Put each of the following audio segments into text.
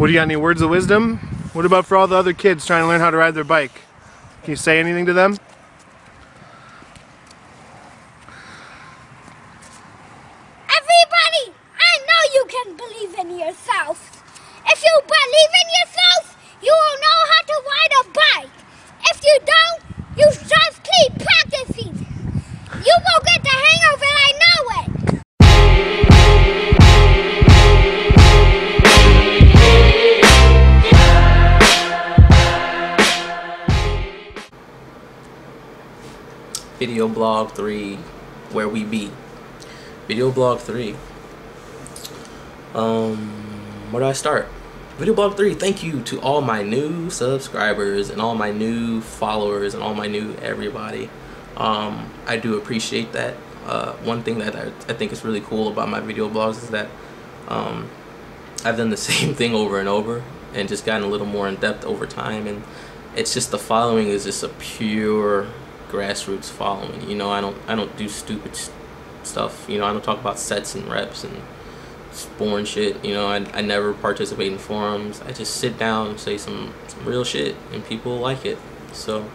What do you got, any words of wisdom? What about for all the other kids trying to learn how to ride their bike? Can you say anything to them? Everybody, I know you can believe in yourself. If you believe in yourself, you will know how to ride a bike. If you don't, you just keep practicing. You will get the hang of it, I know it. Video blog 3, where we be. Video blog 3. Where do I start? Video blog 3, thank you to all my new subscribers and all my new followers and all my new everybody. I do appreciate that. One thing that I think is really cool about my video blogs is that I've done the same thing over and over and just gotten a little more in depth over time, and it's just the following is just a pure grassroots following. You know, I don't do stupid stuff. You know, I don't talk about sets and reps and boring shit. You know, I never participate in forums. I just sit down and say some real shit, and people like it. So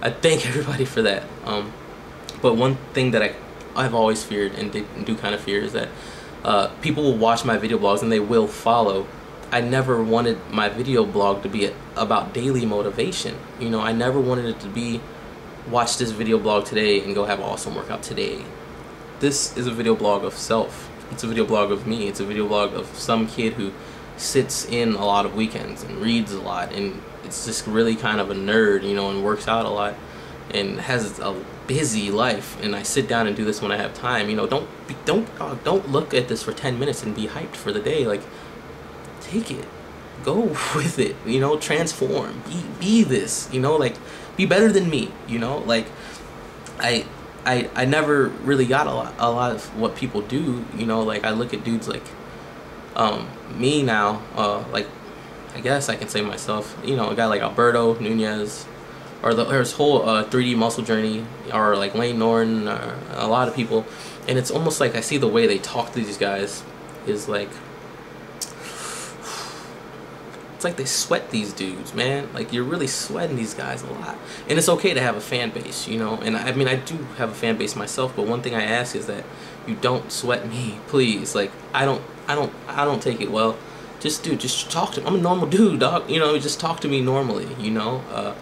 I thank everybody for that. But one thing that I've always feared and do kind of fear is that people will watch my video blogs and they will follow. I never wanted my video blog to be about daily motivation. You know, I never wanted it to be watch this video blog today and go have an awesome workout today. This is a video blog of self. It's a video blog of me. It's a video blog of some kid who sits in a lot of weekends and reads a lot, and it's just really kind of a nerd, you know, and works out a lot and has a busy life. And I sit down and do this when I have time. You know, don't look at this for 10 minutes and be hyped for the day. Like, take it, go with it. You know, transform. Be this. You know, like, be better than me. You know, like, I never really got a lot of what people do. You know, like, I look at dudes like me now, like, I guess I can say myself, you know, a guy like Alberto Nunez, or his whole 3D muscle journey, or like Lane Norton, or a lot of people, and it's almost like I see the way they talk to these guys is like, it's like they sweat these dudes, man. Like, you're really sweating these guys a lot. And it's okay to have a fan base, you know. And I mean, I do have a fan base myself, but one thing I ask is that you don't sweat me, please. Like, I don't take it well. Just talk to me. I'm a normal dude, dog. You know, just talk to me normally, you know.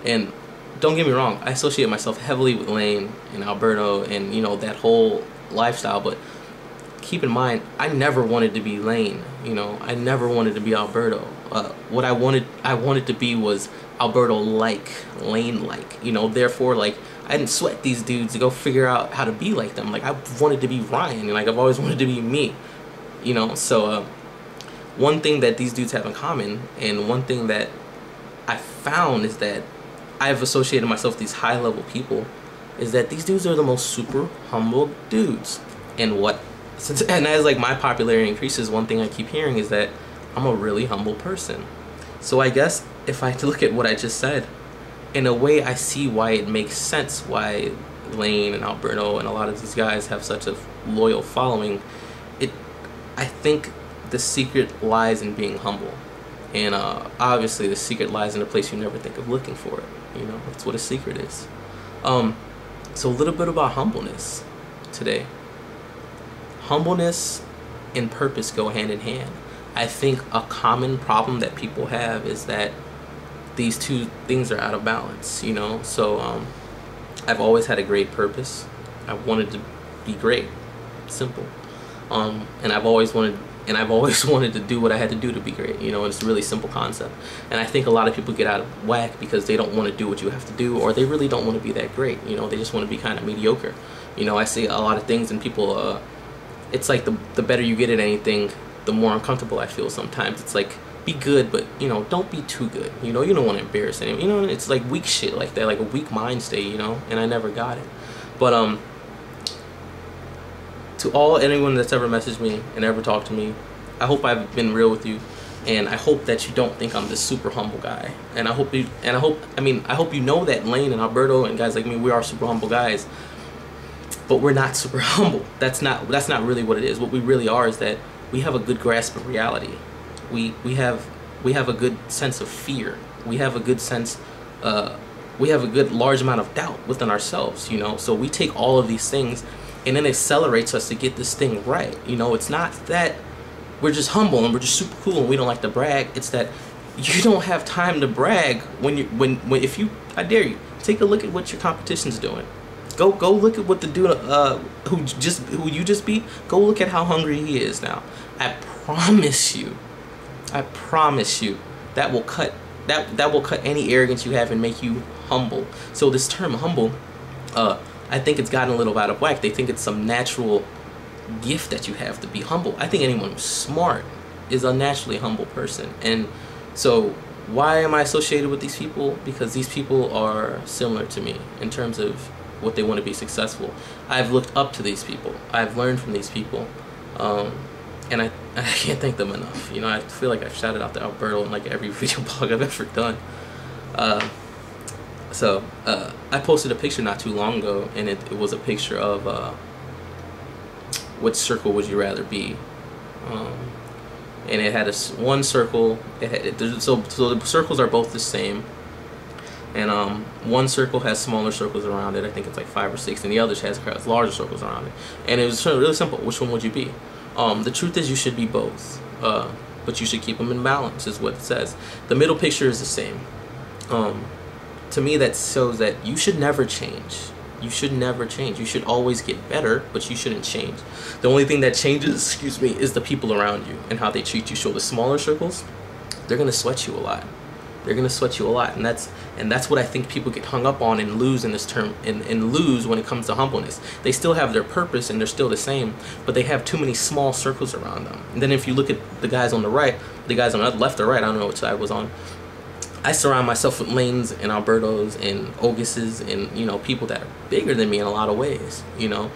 And don't get me wrong, I associate myself heavily with Lane and Alberto and, you know, that whole lifestyle, but keep in mind, I never wanted to be Lane, you know. I never wanted to be Alberto. What I wanted to be was Alberto-like, Lane-like, you know. Therefore, like, I didn't sweat these dudes to go figure out how to be like them. Like, I wanted to be Ryan, and like, I've always wanted to be me, you know. So one thing that these dudes have in common, and one thing that I found, is that I've associated myself with these high-level people, is that these dudes are the most super humble dudes. And as like my popularity increases, one thing I keep hearing is that I'm a really humble person. So I guess if I look at what I just said, in a way I see why it makes sense why Lane and Alberto and a lot of these guys have such a loyal following. I think the secret lies in being humble. And obviously the secret lies in a place you never think of looking for it. You know, that's what a secret is. So a little bit about humbleness today. Humbleness and purpose go hand in hand. I think a common problem that people have is that these two things are out of balance, you know. So I've always had a great purpose. I wanted to be great, simple. And I've always wanted to do what I had to do to be great, you know. And it's a really simple concept. And I think a lot of people get out of whack because they don't want to do what you have to do, or they really don't want to be that great, you know. They just want to be kind of mediocre. You know, I see a lot of things and people, it's like the better you get at anything, the more uncomfortable I feel sometimes. It's like, be good, but, you know, don't be too good. You know, you don't want to embarrass anyone. You know, it's like weak shit like that, like a weak mind state, you know, and I never got it. But to anyone that's ever messaged me and ever talked to me, I hope I've been real with you, and I hope that you don't think I'm this super humble guy. And I hope you know that Lane and Alberto and guys like me, we are super humble guys. But we're not super humble. That's not really what it is. What we really are is that we have a good grasp of reality. We have We have a good sense of fear. We have a good sense, we have a good large amount of doubt within ourselves, you know. So we take all of these things, and then it accelerates us to get this thing right. You know, it's not that we're just humble and we're just super cool and we don't like to brag. It's that you don't have time to brag when if you, I dare you, take a look at what your competition's doing. Go look at what the dude who you just beat. Go look at how hungry he is now. I promise you, that will cut any arrogance you have and make you humble. So this term humble, I think it's gotten a little out of whack. They think it's some natural gift that you have to be humble. I think anyone who's smart is a naturally humble person. And so why am I associated with these people? Because these people are similar to me in terms of what they want to be successful. I've looked up to these people. I've learned from these people. And I can't thank them enough. You know, I feel like I've shouted out to Alberto in like every video blog I've ever done. So I posted a picture not too long ago, and it was a picture of what circle would you rather be? And it had one circle. So the circles are both the same, and one circle has smaller circles around it. I think it's like 5 or 6, and the other has larger circles around it. And it was really simple. Which one would you be? The truth is you should be both, but you should keep them in balance, is what it says. The middle picture is the same. To me, that shows that you should never change. You should never change. You should always get better, but you shouldn't change. The only thing that changes, is the people around you and how they treat you. So the smaller circles, they're gonna sweat you a lot. They're gonna sweat you a lot, and that's what I think people get hung up on and lose in this term, and lose when it comes to humbleness. They still have their purpose and they're still the same, but they have too many small circles around them. And then if you look at the guys on the right, the guys on the left or right, I don't know which side I was on, I surround myself with Lanes and Albertos and Oguses and, you know, people that are bigger than me in a lot of ways, you know.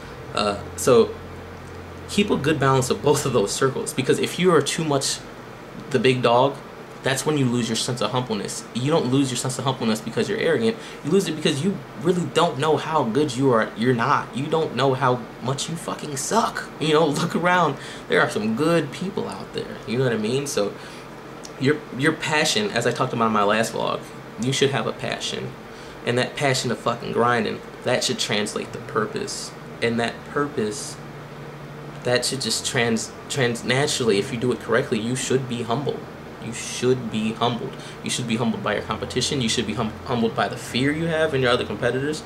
So keep a good balance of both of those circles, because if you are too much the big dog, that's when you lose your sense of humbleness. You don't lose your sense of humbleness because you're arrogant. You lose it because you really don't know how good you are. You're not. You don't know how much you fucking suck. You know, look around. There are some good people out there. You know what I mean? So your passion, as I talked about in my last vlog, you should have a passion. And that passion of fucking grinding, that should translate to purpose. And that purpose, that should just trans naturally, if you do it correctly, you should be humble. You should be humbled. You should be humbled by your competition. You should be humbled by the fear you have in your other competitors.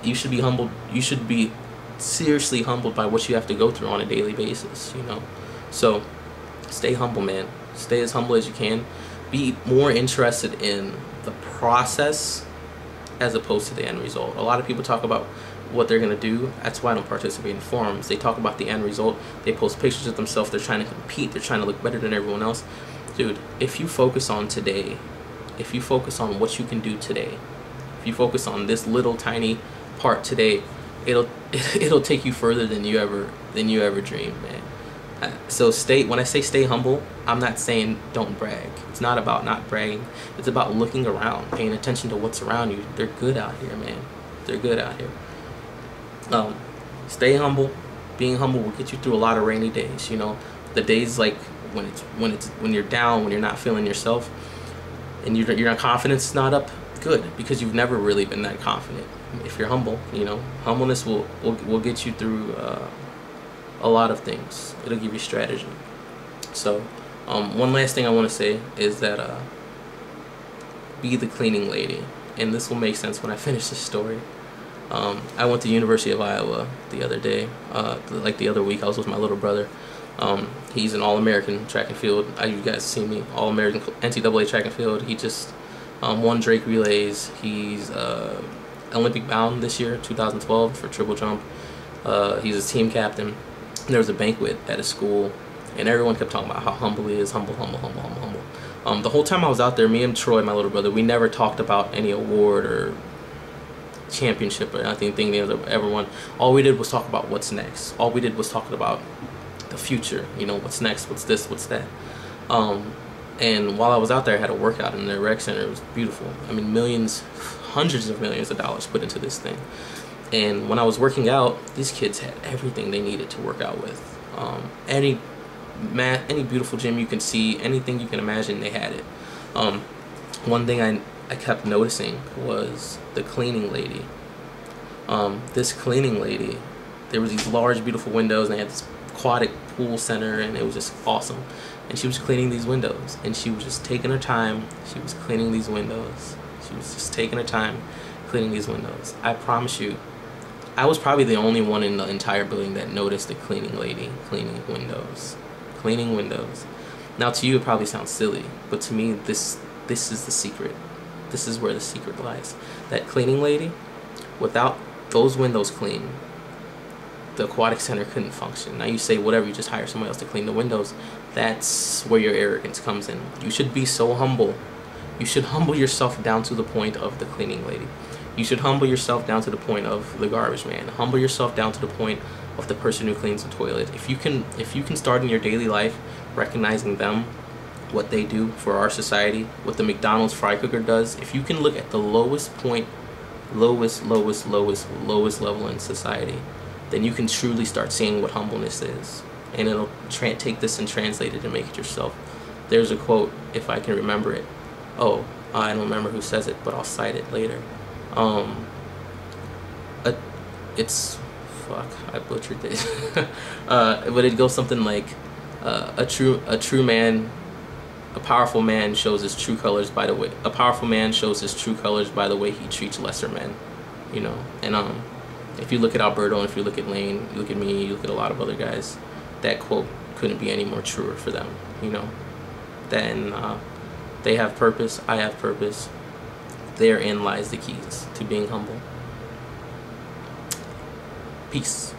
You should be humbled. You should be seriously humbled by what you have to go through on a daily basis, you know. So stay humble, man. Stay as humble as you can. Be more interested in the process as opposed to the end result. A lot of people talk about what they're going to do. That's why I don't participate in forums. They talk about the end result. They post pictures of themselves. They're trying to compete. They're trying to look better than everyone else. Dude, if you focus on today, if you focus on what you can do today, if you focus on this little tiny part today, it'll take you further than you ever dreamed, man. So when I say stay humble, I'm not saying don't brag. It's not about not bragging. It's about looking around, paying attention to what's around you. They're good out here, man. They're good out here. Stay humble. Being humble will get you through a lot of rainy days. You know, the days like when you're down, when you're not feeling yourself, and your confidence is not up. Good, because you've never really been that confident. If you're humble, you know, humbleness will get you through a lot of things. It'll give you strategy. So one last thing I want to say is that be the cleaning lady, and this will make sense when I finish this story. I went to University of Iowa the other day, like the other week. I was with my little brother. He's an All-American track and field. You guys see me, All-American NCAA track and field. He just won Drake relays. He's Olympic bound this year, 2012, for triple jump. He's a team captain. There was a banquet at a school, and everyone kept talking about how humble he is, humble. The whole time I was out there, me and Troy, my little brother, we never talked about any award or championship or anything they ever won. All we did was talk about what's next. All we did was talk about the future. You know, what's next, what's this, what's that. And while I was out there, I had a workout in the rec center. It was beautiful. I mean, millions, hundreds of millions of dollars put into this thing. And when I was working out, these kids had everything they needed to work out with. any beautiful gym you can see, anything you can imagine, they had it. One thing I kept noticing was the cleaning lady. This cleaning lady, there was these large, beautiful windows, and they had this aquatic pool center, and it was just awesome. And she was cleaning these windows, and she was just taking her time. She was cleaning these windows. She was just taking her time cleaning these windows. I promise you, I was probably the only one in the entire building that noticed the cleaning lady cleaning windows. Cleaning windows. Now to you it probably sounds silly, but to me this is the secret. This is where the secret lies. That cleaning lady, without those windows clean, the aquatic center couldn't function. Now you say, whatever, you just hire somebody else to clean the windows. That's where your arrogance comes in. You should be so humble. You should humble yourself down to the point of the cleaning lady. You should humble yourself down to the point of the garbage man. Humble yourself down to the point of the person who cleans the toilet. If you can start in your daily life recognizing them, what they do for our society, what the McDonald's fry cooker does, if you can look at the lowest point, lowest level in society, then you can truly start seeing what humbleness is. And it'll take this and translate it and make it yourself. There's a quote, if I can remember it. Oh, I don't remember who says it, but I'll cite it later. It's, fuck, I butchered it. But it goes something like, a true man, a powerful man shows his true colors by the way, a powerful man shows his true colors by the way he treats lesser men, you know. And if you look at Alberto, and if you look at Lane, you look at me, you look at a lot of other guys, that quote couldn't be any more truer for them, you know. Then they have purpose, I have purpose. Therein lies the keys to being humble. Peace.